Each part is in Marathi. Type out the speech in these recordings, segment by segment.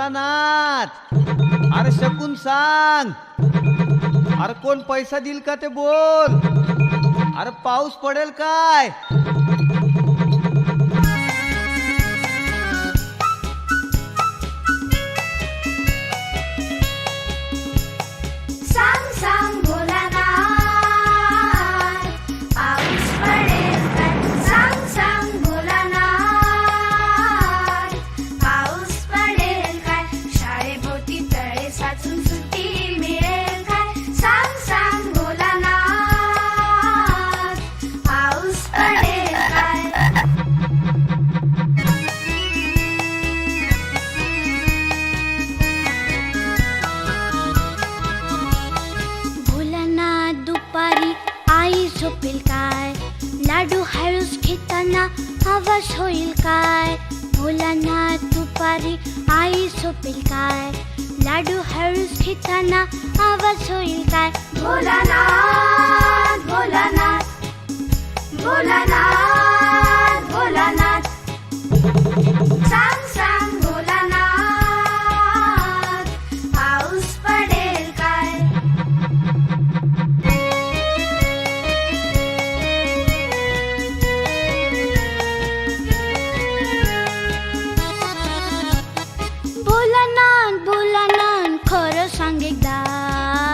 भोलानाथ, अरे शकून सांग. अरे कोण पैसा देईल का ते बोल. अरे पाऊस पडेल काय. सांग सांग भोलानाथ, पाऊस पडेल काय. सांग सांग भोलानाथ, पाऊस पडेल काय. शाळेभोवती तळे साचून सुट्टी मिळेल काय. सांग सांग भोलानाथ, पाऊस पडेल काय. भोलानाथ दुपारी आई झोपेल काय. लाडू हळूच घेताना आवाज होईल काय. भोलानाथ दुपारी आई झोपेल काय. लाडू हळूच घेताना आवाज होईल काय. भोलानाथ भोलानाथ भोलानाथ भोलानाथ, सांग सांग भोलानाथ, पाऊस पडेल काय. भोलानाथ भोलानाथ खरं सांग एकदा.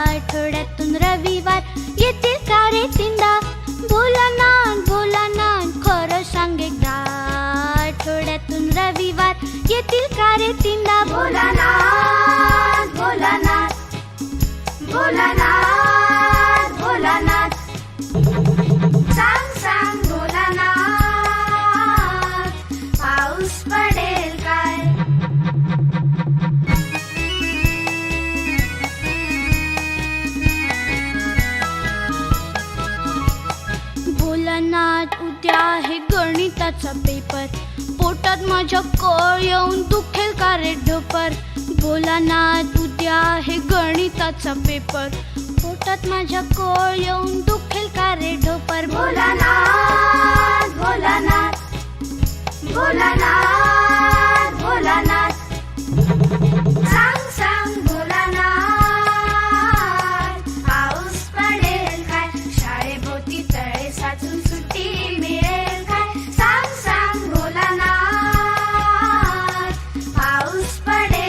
आठवड्यातून रविवार येतील का रे तीनदा. भोलानाथ भोलानाथ खरं सांग एकदा. आठवड्यातून रविवार येतील का रे तीनदा. भोलानाथ भोलानाथ भोलानाथ भोलानाथ, सांग सांग भोलानाथ, पाऊस पडेल काय. भोलानाथ उद्या आहे गणिताचा पेपर. पोटात माझ्या कळ येऊन दुखेल का रे ढोपर. भोलानाथ उद्या आहे गणिताचा पेपर. पोटात माझ्या कळ येऊन दुखेल का रे ढोपर. भोलानाथ भोलानाथ भोलानाथ भोलानाथ, सांग सांग भोलानाथ, पाऊस पडेल काय. शाळेभोवती तळे साचून सुट्टी मिळेल काय. सांग सांग भोलानाथ, पाऊस पडेल